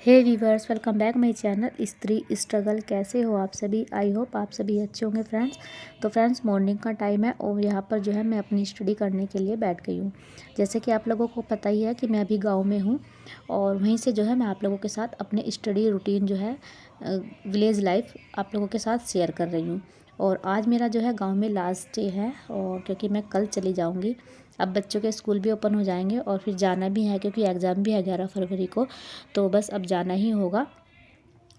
Hey viewers, welcome back my channel Stree Struggle. कैसे हो आप सभी? आई होप आप सभी अच्छे होंगे फ्रेंड्स। तो फ्रेंड्स, मॉर्निंग का टाइम है और यहाँ पर जो है मैं अपनी स्टडी करने के लिए बैठ गई हूँ। जैसे कि आप लोगों को पता ही है कि मैं अभी गांव में हूँ और वहीं से जो है मैं आप लोगों के साथ अपने स्टडी रूटीन जो है विलेज लाइफ आप लोगों के साथ शेयर कर रही हूँ। और आज मेरा जो है गांव में लास्ट डे है और क्योंकि मैं कल चली जाऊंगी। अब बच्चों के स्कूल भी ओपन हो जाएंगे और फिर जाना भी है क्योंकि एग्ज़ाम भी है 11 फरवरी को। तो बस अब जाना ही होगा।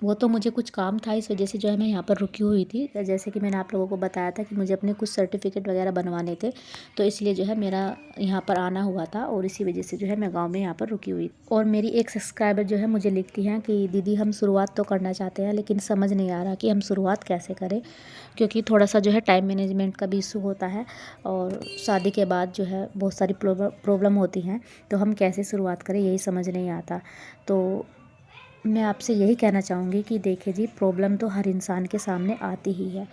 वो तो मुझे कुछ काम था, इस वजह से जो है मैं यहाँ पर रुकी हुई थी। जैसे कि मैंने आप लोगों को बताया था कि मुझे अपने कुछ सर्टिफिकेट वगैरह बनवाने थे, तो इसलिए जो है मेरा यहाँ पर आना हुआ था और इसी वजह से जो है मैं गांव में यहाँ पर रुकी हुई। और मेरी एक सब्सक्राइबर जो है मुझे लिखती हैं कि दीदी हम शुरुआत तो करना चाहते हैं लेकिन समझ नहीं आ रहा कि हम शुरुआत कैसे करें, क्योंकि थोड़ा सा जो है टाइम मैनेजमेंट का भी इशू होता है और शादी के बाद जो है बहुत सारी प्रॉब्लम होती हैं, तो हम कैसे शुरुआत करें यही समझ नहीं आता। तो मैं आपसे यही कहना चाहूँगी कि देखिए जी, प्रॉब्लम तो हर इंसान के सामने आती ही है।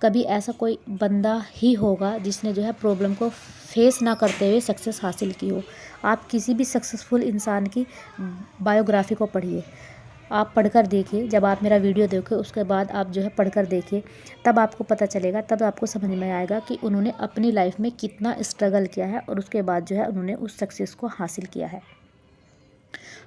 कभी ऐसा कोई बंदा ही होगा जिसने जो है प्रॉब्लम को फेस ना करते हुए सक्सेस हासिल की हो। आप किसी भी सक्सेसफुल इंसान की बायोग्राफी को पढ़िए, आप पढ़कर देखिए। जब आप मेरा वीडियो देखो उसके बाद आप जो है पढ़कर देखिए, तब आपको पता चलेगा, तब आपको समझ में आएगा कि उन्होंने अपनी लाइफ में कितना स्ट्रगल किया है और उसके बाद जो है उन्होंने उस सक्सेस को हासिल किया है।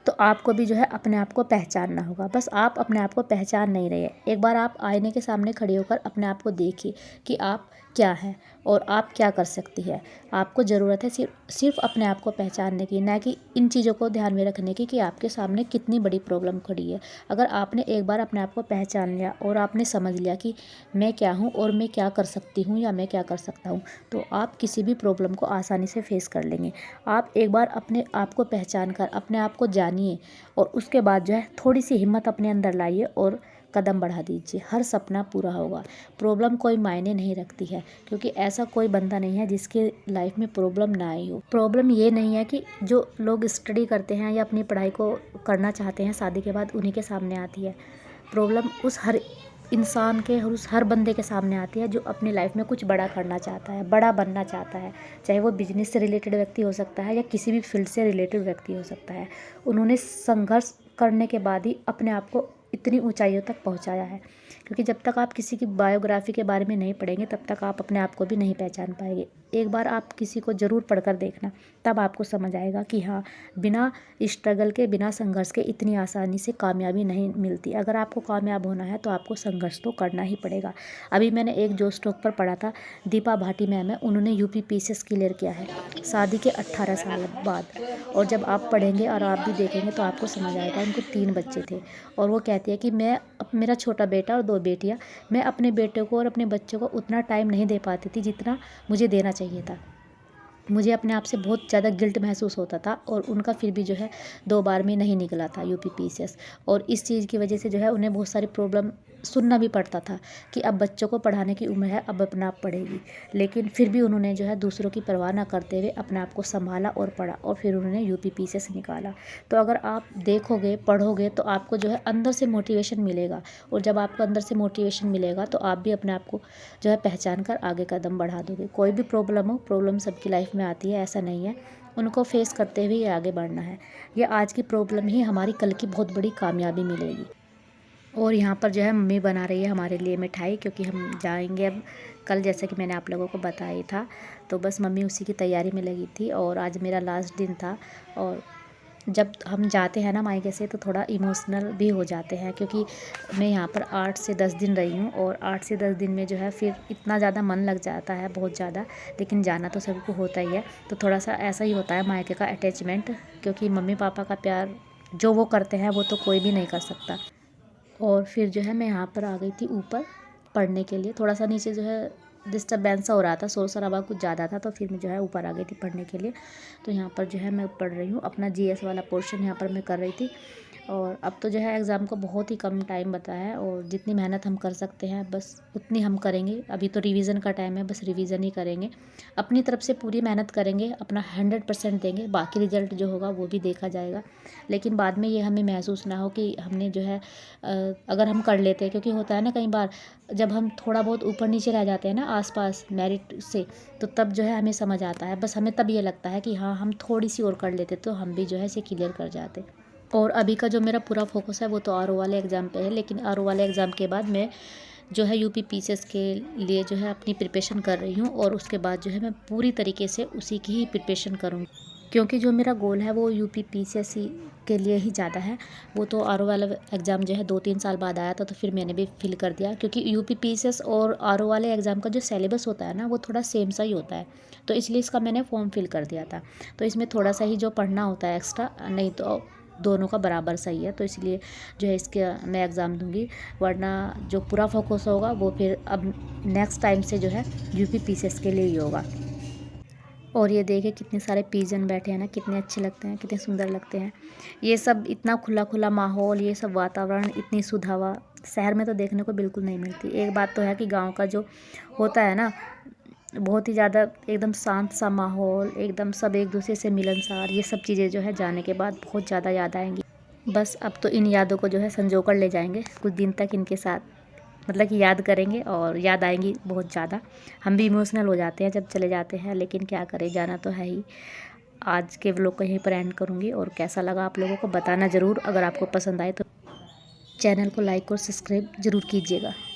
तो आपको भी जो है अपने आप को पहचानना होगा। बस आप अपने आप को पहचान नहीं रहे हैं। एक बार आप आईने के सामने खड़े होकर अपने आप को देखिए कि आप क्या है और आप क्या कर सकती है। आपको ज़रूरत है सिर्फ अपने आप को पहचानने की, ना कि इन चीज़ों को ध्यान में रखने की कि आपके सामने कितनी बड़ी प्रॉब्लम खड़ी है। अगर आपने एक बार अपने आप को पहचान लिया और आपने समझ लिया कि मैं क्या हूँ और मैं क्या कर सकती हूँ या मैं क्या कर सकता हूँ, तो आप किसी भी प्रॉब्लम को आसानी से फेस कर लेंगे। आप एक बार अपने आप को पहचान कर अपने आप को जानिए और उसके बाद जो है थोड़ी सी हिम्मत अपने अंदर लाइए और कदम बढ़ा दीजिए। हर सपना पूरा होगा। प्रॉब्लम कोई मायने नहीं रखती है, क्योंकि ऐसा कोई बंदा नहीं है जिसके लाइफ में प्रॉब्लम ना आई हो। प्रॉब्लम ये नहीं है कि जो लोग स्टडी करते हैं या अपनी पढ़ाई को करना चाहते हैं शादी के बाद, उन्हीं के सामने आती है। प्रॉब्लम उस हर इंसान के और उस हर बंदे के सामने आती है जो अपनी लाइफ में कुछ बड़ा करना चाहता है, बड़ा बनना चाहता है। चाहे वो बिजनेस से रिलेटेड व्यक्ति हो सकता है या किसी भी फील्ड से रिलेटेड व्यक्ति हो सकता है। उन्होंने संघर्ष करने के बाद ही अपने आप को इतनी ऊंचाइयों तक पहुंचाया है। क्योंकि जब तक आप किसी की बायोग्राफी के बारे में नहीं पढ़ेंगे तब तक आप अपने आप को भी नहीं पहचान पाएंगे। एक बार आप किसी को ज़रूर पढ़कर देखना, तब आपको समझ आएगा कि हाँ, बिना स्ट्रगल के, बिना संघर्ष के इतनी आसानी से कामयाबी नहीं मिलती। अगर आपको कामयाब होना है तो आपको संघर्ष तो करना ही पड़ेगा। अभी मैंने एक जो स्टॉक पर पढ़ा था, दीपा भाटी मैम है, उन्होंने यूपी पीसीएस क्लियर किया है शादी के 18 साल बाद। और जब आप पढ़ेंगे और आप भी देखेंगे तो आपको समझ आएगा। उनको 3 बच्चे थे और वो कहती है कि मेरा छोटा बेटा और 2 बेटियाँ, मैं अपने बेटे को और अपने बच्चों को उतना टाइम नहीं दे पाती थी जितना मुझे देना चाहिए था। मुझे अपने आप से बहुत ज़्यादा गिल्ट महसूस होता था और उनका फिर भी जो है 2 बार में नहीं निकला था यूपी पीसीएस। और इस चीज़ की वजह से जो है उन्हें बहुत सारी प्रॉब्लम सुनना भी पड़ता था कि अब बच्चों को पढ़ाने की उम्र है, अब अपना आप पढ़ेगी। लेकिन फिर भी उन्होंने जो है दूसरों की परवाह ना करते हुए अपने आप को संभाला और पढ़ा और फिर उन्होंने यूपी पीसीएस निकाला। तो अगर आप देखोगे, पढ़ोगे, तो आपको जो है अंदर से मोटिवेशन मिलेगा। और जब आपको अंदर से मोटिवेशन मिलेगा तो आप भी अपने आप को जो है पहचान कर आगे कदम बढ़ा दोगे। कोई भी प्रॉब्लम हो, प्रॉब्लम सबकी लाइफ में आती है, ऐसा नहीं है। उनको फेस करते हुए आगे बढ़ना है। ये आज की प्रॉब्लम ही हमारी कल की बहुत बड़ी कामयाबी मिलेगी। और यहाँ पर जो है मम्मी बना रही है हमारे लिए मिठाई, क्योंकि हम जाएंगे अब कल, जैसे कि मैंने आप लोगों को बताया ही था। तो बस मम्मी उसी की तैयारी में लगी थी और आज मेरा लास्ट दिन था। और जब हम जाते हैं ना मायके से तो थोड़ा इमोशनल भी हो जाते हैं, क्योंकि मैं यहाँ पर 8 से 10 दिन रही हूँ और 8 से 10 दिन में जो है फिर इतना ज़्यादा मन लग जाता है, बहुत ज़्यादा। लेकिन जाना तो सबको होता ही है, तो थोड़ा सा ऐसा ही होता है मायके का अटैचमेंट, क्योंकि मम्मी पापा का प्यार जो वो करते हैं वो तो कोई भी नहीं कर सकता। और फिर जो है मैं यहाँ पर आ गई थी ऊपर पढ़ने के लिए। थोड़ा सा नीचे जो है डिस्टर्बेंस हो रहा था, शोर शराबा कुछ ज़्यादा था, तो फिर मैं जो है ऊपर आ गई थी पढ़ने के लिए। तो यहाँ पर जो है मैं पढ़ रही हूँ अपना जीएस वाला पोर्शन, यहाँ पर मैं कर रही थी। और अब तो जो है एग्ज़ाम को बहुत ही कम टाइम बता है और जितनी मेहनत हम कर सकते हैं बस उतनी हम करेंगे। अभी तो रिवीज़न का टाइम है, बस रिवीज़न ही करेंगे। अपनी तरफ से पूरी मेहनत करेंगे, अपना 100% देंगे। बाकी रिज़ल्ट जो होगा वो भी देखा जाएगा। लेकिन बाद में ये हमें महसूस ना हो कि हमने जो है अगर हम कर लेते हैं, क्योंकि होता है ना कई बार जब हम थोड़ा बहुत ऊपर नीचे रह जाते हैं ना आसपास मेरिट से, तो तब जो है हमें समझ आता है। बस हमें तब ये लगता है कि हाँ, हम थोड़ी सी और कर लेते तो हम भी जो है इसे क्लियर कर जाते। और अभी का जो मेरा पूरा फोकस है वो तो आरओ वाले एग्ज़ाम पे है, लेकिन आरओ वाले एग्ज़ाम के बाद मैं जो है यूपी पीसीएस के लिए जो है अपनी प्रिपरेशन कर रही हूँ, और उसके बाद जो है मैं पूरी तरीके से उसी की ही प्रिपरेशन करूँगी, क्योंकि जो मेरा गोल है वो यूपी पीसीएस के लिए ही ज़्यादा है। वो तो आरओ वाला एग्ज़ाम जो है 2-3 साल बाद आया था, तो फिर मैंने भी फिल कर दिया, क्योंकि यूपी पीसीएस और आरओ वाले एग्ज़ाम का जो सिलेबस होता है ना वो थोड़ा सेम सा ही होता है, तो इसलिए इसका मैंने फॉर्म फिल कर दिया था। तो इसमें थोड़ा सा ही जो पढ़ना होता है एक्स्ट्रा, नहीं तो दोनों का बराबर सही है, तो इसलिए जो है इसके मैं एग्ज़ाम दूंगी, वरना जो पूरा फोकस होगा वो फिर अब नेक्स्ट टाइम से जो है यूपी पीसीएस के लिए ही होगा। और ये देखे कितने सारे पिजन बैठे हैं ना, कितने अच्छे लगते हैं, कितने सुंदर लगते हैं। ये सब इतना खुला खुला माहौल, ये सब वातावरण, इतनी शुद्ध हवा शहर में तो देखने को बिल्कुल नहीं मिलती। एक बात तो है कि गांव का जो होता है ना, बहुत ही ज़्यादा एकदम शांत सा माहौल, एकदम सब एक दूसरे से मिलनसार, ये सब चीज़ें जो है जाने के बाद बहुत ज़्यादा याद आएंगी। बस अब तो इन यादों को जो है संजो कर ले जाएंगे कुछ दिन तक, इनके साथ मतलब कि याद करेंगे और याद आएंगी बहुत ज़्यादा। हम भी इमोशनल हो जाते हैं जब चले जाते हैं, लेकिन क्या करें, जाना तो है ही। आज के व्लॉग को यहीं पर एंड करूँगी, और कैसा लगा आप लोगों को बताना ज़रूर। अगर आपको पसंद आए तो चैनल को लाइक और सब्सक्राइब ज़रूर कीजिएगा।